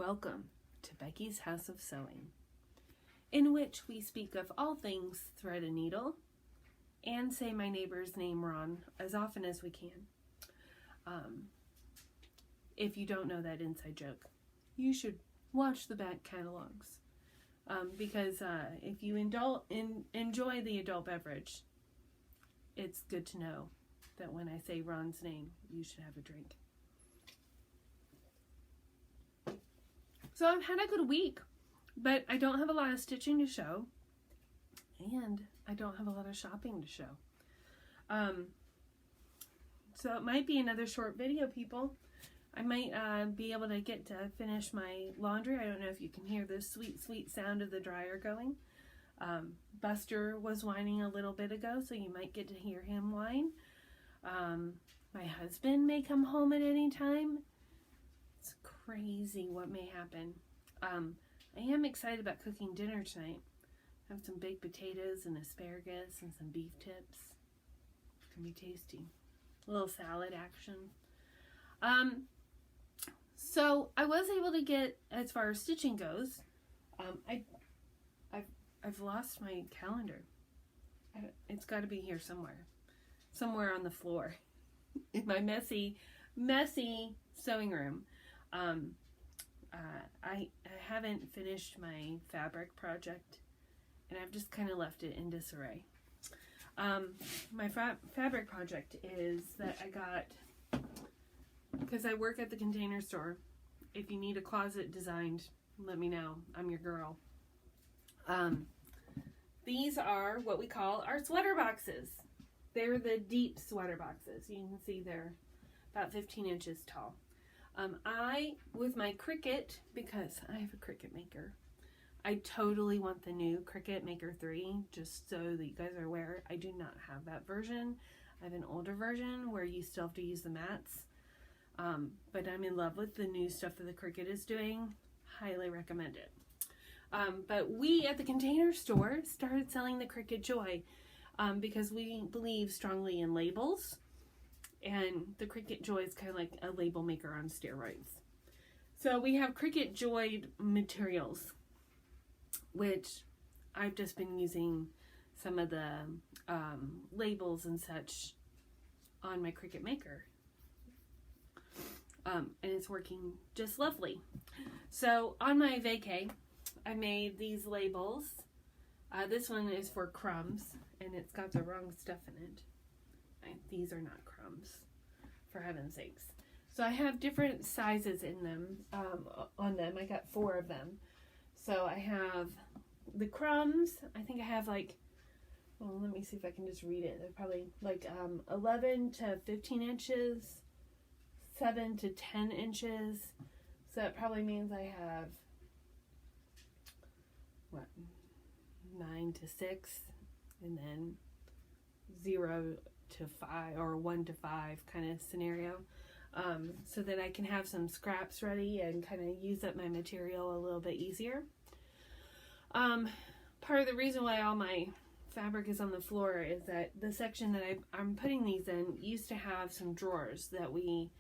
Welcome to Becky's House of Sewing, in which we speak of all things thread and needle and say my neighbor's name Ron as often as we can. If you don't know that inside joke, you should watch the back catalogs, because if you enjoy the adult beverage, it's good to know that when I say Ron's name, you should have a drink. So I've had a good week, but I don't have a lot of stitching to show, and I don't have a lot of shopping to show. So it might be another short video, people. I might be able to get to finish my laundry. I don't know if you can hear the sweet, sweet sound of the dryer going. Buster was whining a little bit ago, so you might get to hear him whine. My husband may come home at any time. It's crazy what may happen. I am excited about cooking dinner tonight. I have some baked potatoes and asparagus and some beef tips. It's gonna be tasty. A little salad action. So I was able to get, as far as stitching goes, I've lost my calendar. It's got to be here somewhere on the floor in my messy sewing room. I haven't finished my fabric project, and I've just kind of left it in disarray. My fabric project is that I got, because I work at the Container Store. If you need a closet designed, let me know. I'm your girl. These are what we call our sweater boxes. They're the deep sweater boxes. You can see they're about 15 inches tall. With my Cricut, because I have a Cricut Maker, I totally want the new Cricut Maker 3, just so that you guys are aware. I do not have that version. I have an older version where you still have to use the mats. But I'm in love with the new stuff that the Cricut is doing. Highly recommend it. But we at the Container Store started selling the Cricut Joy because we believe strongly in labels. And the Cricut Joy is kind of like a label maker on steroids. So we have Cricut Joy materials, which I've just been using some of the labels and such on my Cricut Maker. And it's working just lovely. So on my vacay, I made these labels. This one is for crumbs, and it's got the wrong stuff in it. These are not crumbs, for heaven's sakes. So I have different sizes in them, on them. I got 4 of them. So I have the crumbs. I think I have like, well, let me see if I can just read it. They're probably like 11 to 15 inches, 7 to 10 inches. So that probably means I have, what, 9 to 6, and then 0 to 5 or 1 to 5 kind of scenario, so that I can have some scraps ready and kind of use up my material a little bit easier. Part of the reason why all my fabric is on the floor is that the section that I'm putting these in used to have some drawers that we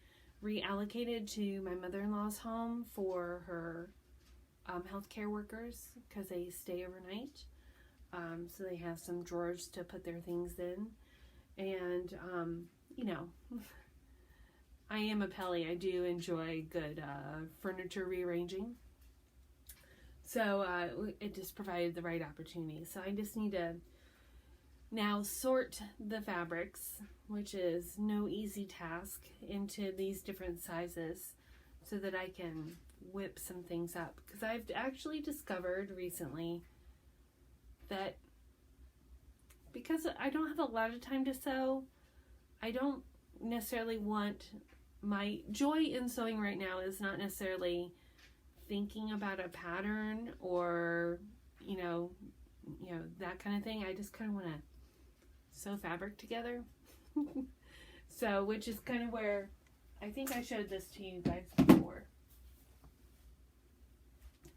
reallocated to my mother-in-law's home for her healthcare workers, because they stay overnight. So they have some drawers to put their things in. And, you know, I am a Pelly. I do enjoy good furniture rearranging. So it just provided the right opportunity. So I just need to now sort the fabrics, which is no easy task, into these different sizes so that I can whip some things up. Because I've actually discovered recently that because I don't have a lot of time to sew, I don't necessarily want, my joy in sewing right now is not necessarily thinking about a pattern or, you know, that kind of thing. I just kind of want to sew fabric together. So, which is kind of where, I think I showed this to you guys before,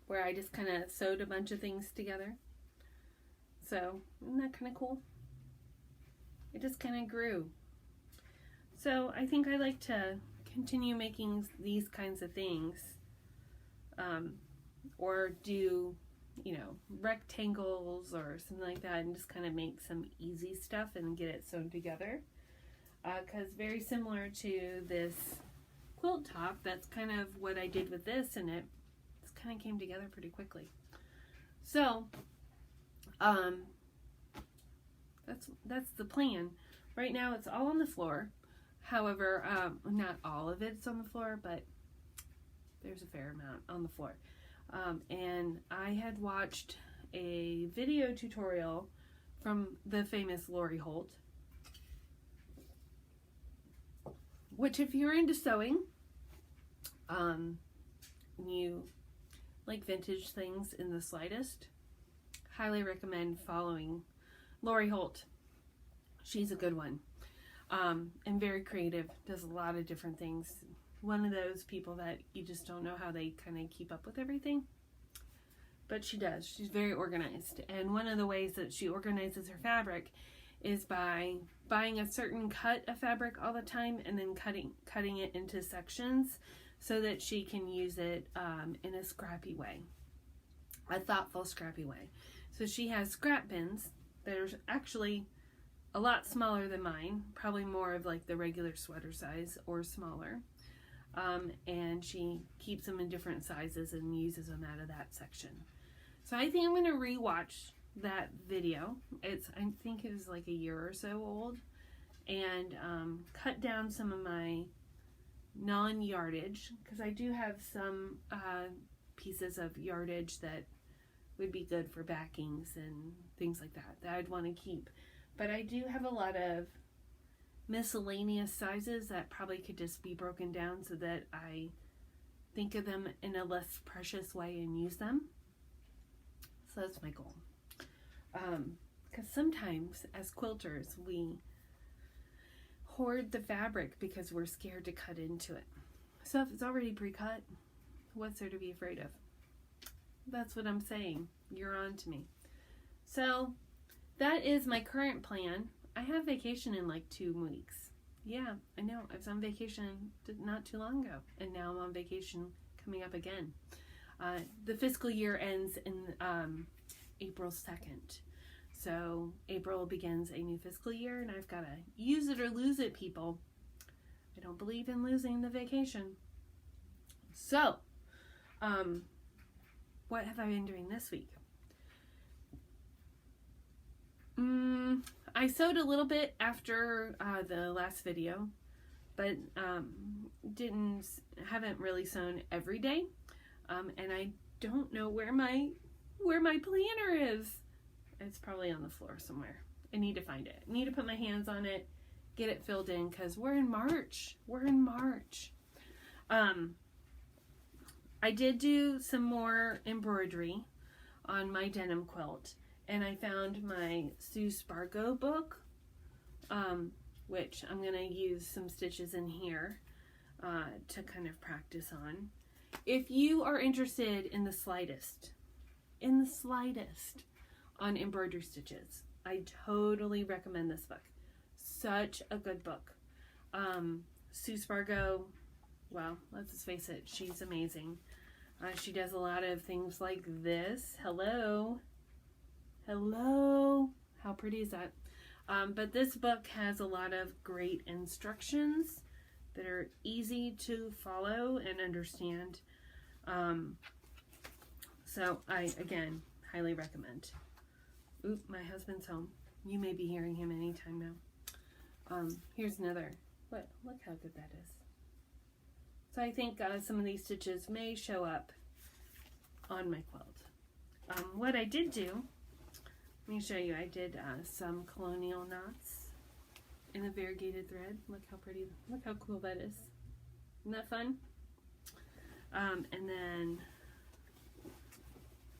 where I just kind of sewed a bunch of things together. So, isn't that kind of cool? It just kind of grew. So, I think I like to continue making these kinds of things or do, you know, rectangles or something like that, and just kind of make some easy stuff and get it sewn together. Because very similar to this quilt top, that's kind of what I did with this, and it just kind of came together pretty quickly. So that's the plan. Right now it's all on the floor. However, not all of it's on the floor, but there's a fair amount on the floor. And I had watched a video tutorial from the famous Lori Holt, which, if you're into sewing, you like vintage things in the slightest, highly recommend following Lori Holt. She's a good one, and very creative, does a lot of different things. One of those people that you just don't know how they kind of keep up with everything, but she does. She's very organized, and one of the ways that she organizes her fabric is by buying a certain cut of fabric all the time and then cutting it into sections so that she can use it in a scrappy way, a thoughtful scrappy way. So she has scrap bins that are actually a lot smaller than mine, probably more of like the regular sweater size or smaller. And she keeps them in different sizes and uses them out of that section. So I think I'm going to rewatch that video. I think it was like a year or so old, and cut down some of my non-yardage, because I do have some pieces of yardage that would be good for backings and things like that I'd want to keep. But I do have a lot of miscellaneous sizes that probably could just be broken down so that I think of them in a less precious way and use them. So that's my goal. Because sometimes as quilters we hoard the fabric because we're scared to cut into it. So if it's already pre-cut, what's there to be afraid of? That's what I'm saying. You're on to me. So that is my current plan. I have vacation in like 2 weeks. Yeah, I know. I was on vacation not too long ago, and now I'm on vacation coming up again. The fiscal year ends in April 2nd. So April begins a new fiscal year, and I've got to use it or lose it, people. I don't believe in losing the vacation. So, what have I been doing this week? I sewed a little bit after the last video, but haven't really sewn every day, and I don't know where my planner is. It's probably on the floor somewhere. I need to find it. I need to put my hands on it, get it filled in, because we're in March. I did do some more embroidery on my denim quilt, and I found my Sue Spargo book, which I'm going to use some stitches in here to kind of practice on. If you are interested in the slightest on embroidery stitches, I totally recommend this book. Such a good book. Sue Spargo, well, let's just face it, she's amazing. She does a lot of things like this. Hello, how pretty is that? But this book has a lot of great instructions that are easy to follow and understand. So I, again, highly recommend. Oop, my husband's home. You may be hearing him anytime now. Here's another. Look how good that is. So I think some of these stitches may show up on my quilt. What I did do, let me show you. I did some colonial knots in a variegated thread. Look how pretty, look how cool that is. Isn't that fun? And then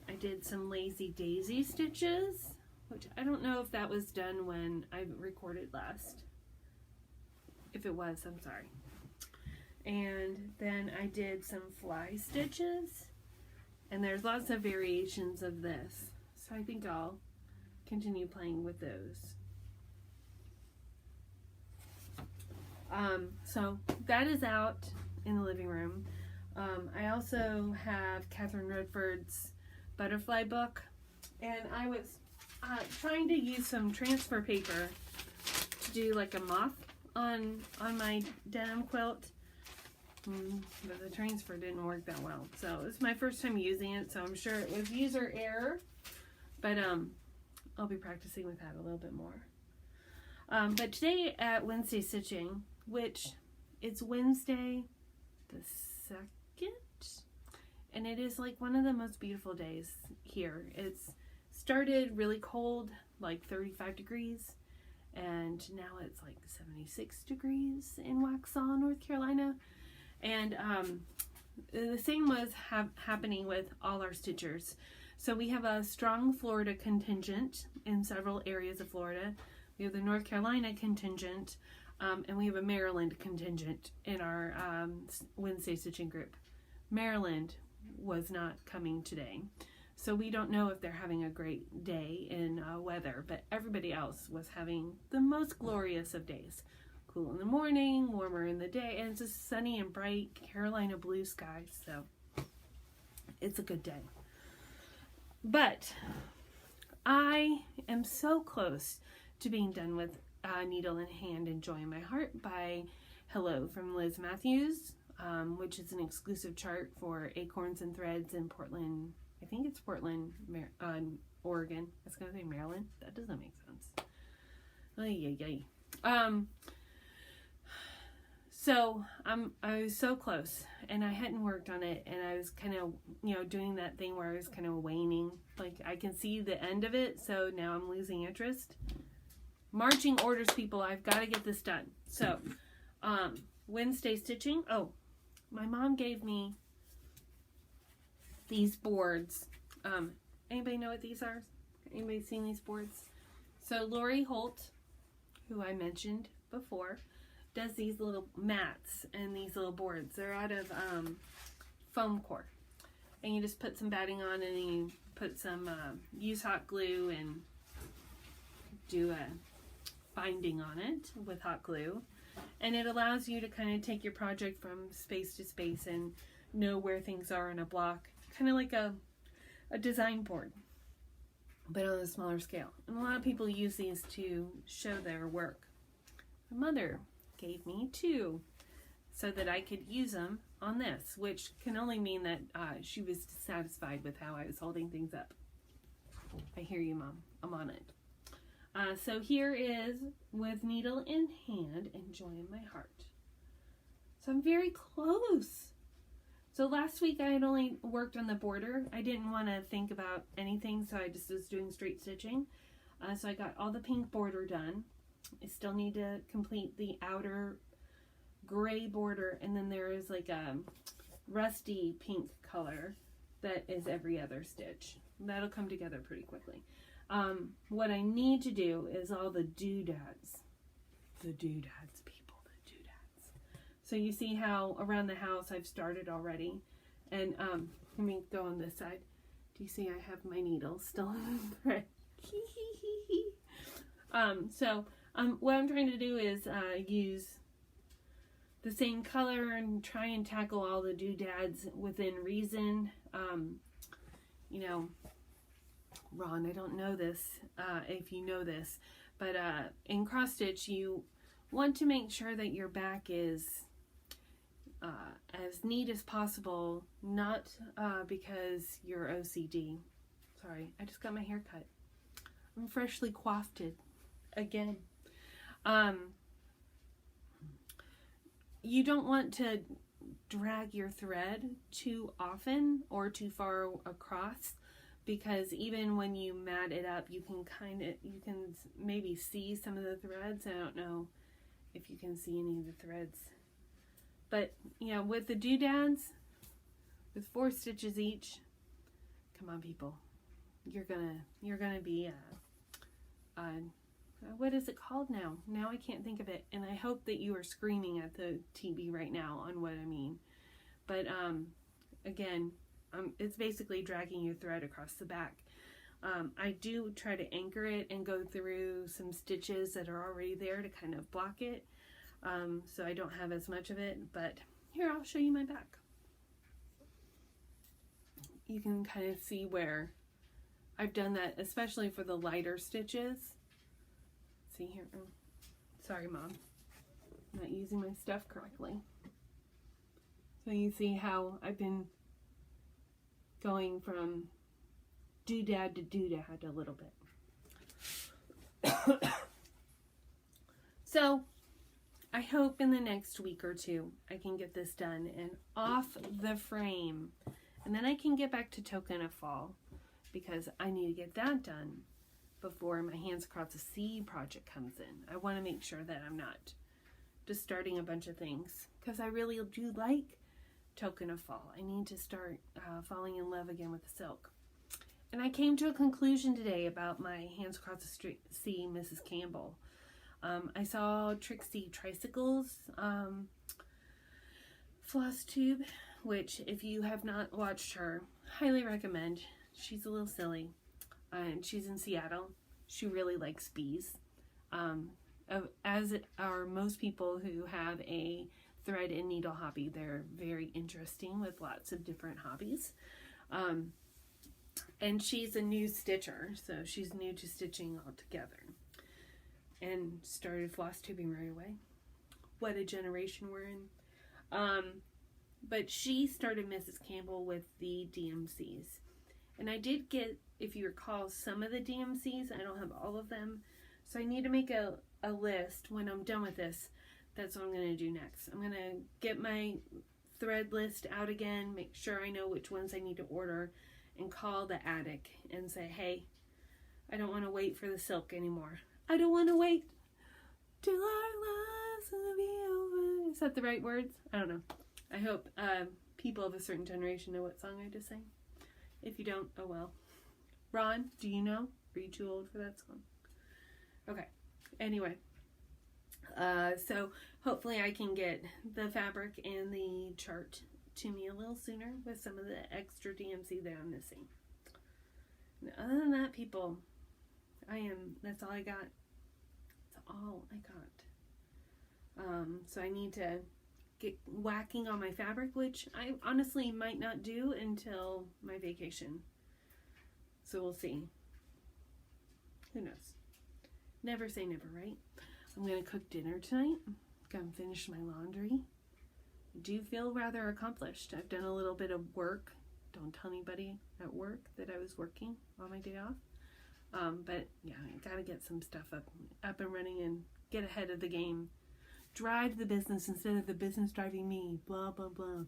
I did some lazy daisy stitches, which I don't know if that was done when I recorded last. If it was, I'm sorry. And then I did some fly stitches, and there's lots of variations of this, so I think I'll continue playing with those. So that is out in the living room. I also have Katherine Rudford's butterfly book, and I was trying to use some transfer paper to do like a moth on my denim quilt, but the transfer didn't work that well. So it's my first time using it, so I'm sure it was user error, but I'll be practicing with that a little bit more. But today at Wednesday Stitching, which it's Wednesday the 2nd, and it is like one of the most beautiful days here. It's started really cold, like 35 degrees, and now it's like 76 degrees in Waxhaw, North Carolina. And the same was happening with all our stitchers. So we have a strong Florida contingent in several areas of Florida. We have the North Carolina contingent, and we have a Maryland contingent in our Wednesday Stitching group. Maryland was not coming today, so we don't know if they're having a great day in weather, but everybody else was having the most glorious of days. Cool in the morning, warmer in the day, and it's just sunny and bright Carolina blue skies, so it's a good day. But I am so close to being done with Needle in Hand and Joy in My Heart by Hello from Liz Matthews, which is an exclusive chart for Acorns and Threads in Portland. I think it's Portland, Oregon. I was going to say Maryland. That doesn't make sense. So I was so close, and I hadn't worked on it, and I was kind of, doing that thing where I was kind of waning. Like, I can see the end of it, so now I'm losing interest. Marching orders, people. I've got to get this done. So, Wednesday Stitching. Oh, my mom gave me these boards. Anybody know what these are? Anybody seen these boards? So, Lori Holt, who I mentioned before, does these little mats and these little boards. They're out of foam core. And you just put some batting on, and you put some, use hot glue and do a binding on it with hot glue. And it allows you to kind of take your project from space to space and know where things are in a block. Kind of like a design board, but on a smaller scale. And a lot of people use these to show their work. My mother gave me 2 so that I could use them on this, which can only mean that she was dissatisfied with how I was holding things up. I hear you, Mom. I'm on it. So here is with Needle in Hand and Joy in My Heart. So I'm very close. So last week I had only worked on the border. I didn't want to think about anything, so I just was doing straight stitching. So I got all the pink border done. I still need to complete the outer gray border, and then there is like a rusty pink color that is every other stitch. That'll come together pretty quickly. What I need to do is all the doodads. The doodads, people, the doodads. So you see how around the house I've started already. And let me go on this side. Do you see I have my needle still in the thread? What I'm trying to do is use the same color and try and tackle all the doodads within reason. Ron, I don't know this, if you know this, but in cross stitch you want to make sure that your back is as neat as possible, not because you're OCD. Sorry, I just got my hair cut. I'm freshly coiffed again. You don't want to drag your thread too often or too far across, because even when you mat it up, you can maybe see some of the threads. I don't know if you can see any of the threads, but with the doodads, with 4 stitches each, come on, people, you're gonna be what is it called now? Now I can't think of it, and I hope that you are screaming at the TV right now on what I mean. But again, it's basically dragging your thread across the back. I do try to anchor it and go through some stitches that are already there to kind of block it, so I don't have as much of it. But here, I'll show you my back. you can kind of see where I've done that, especially for the lighter stitches. See here. Oh, sorry, Mom. I'm not using my stuff correctly. So you see how I've been going from doodad to doodad a little bit. So I hope in the next week or two I can get this done and off the frame. And then I can get back to Token of Fall, because I need to get that done before my Hands Across the Sea project comes in. I want to make sure that I'm not just starting a bunch of things, because I really do like Token of Fall. I need to start falling in love again with the silk. And I came to a conclusion today about my Hands Across the Sea Mrs. Campbell. I saw Trixie Tricycle's floss tube, which if you have not watched her, highly recommend. She's a little silly, and she's in Seattle. She really likes bees, as are most people who have a thread and needle hobby. They're very interesting with lots of different hobbies. And she's a new stitcher, so she's new to stitching altogether. And started floss tubing right away. What a generation we're in. But she started Mrs. Campbell with the DMCs. And I did get, if you recall, some of the DMCs. I don't have all of them. So I need to make a list when I'm done with this. That's what I'm going to do next. I'm going to get my thread list out again, make sure I know which ones I need to order, and call the attic and say, hey, I don't want to wait for the silk anymore. I don't want to wait till our lives will be over. Is that the right words? I don't know. I hope people of a certain generation know what song I just sang. If you don't, oh well. Ron, do you know? Are you too old for that song? Okay. Anyway. So hopefully I can get the fabric and the chart to me a little sooner with some of the extra DMC that I'm missing. And other than that, people, that's all I got. That's all I got. So I need to get whacking on my fabric, which I honestly might not do until my vacation. So we'll see. Who knows? Never say never, right? I'm going to cook dinner tonight. Gonna finish my laundry. I do feel rather accomplished. I've done a little bit of work. Don't tell anybody at work that I was working on my day off. But yeah, I gotta get some stuff up and running and get ahead of the game. Drive the business instead of the business driving me. Blah, blah, blah.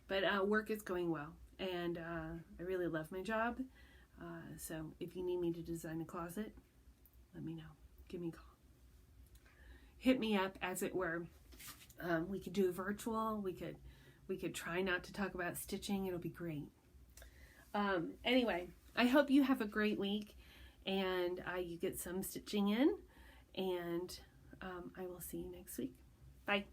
But work is going well. And I really love my job. So if you need me to design a closet, let me know. Give me a call. Hit me up, as it were. We could do a virtual. We could try not to talk about stitching. It'll be great. Anyway, I hope you have a great week, and you get some stitching in, and I will see you next week. Bye.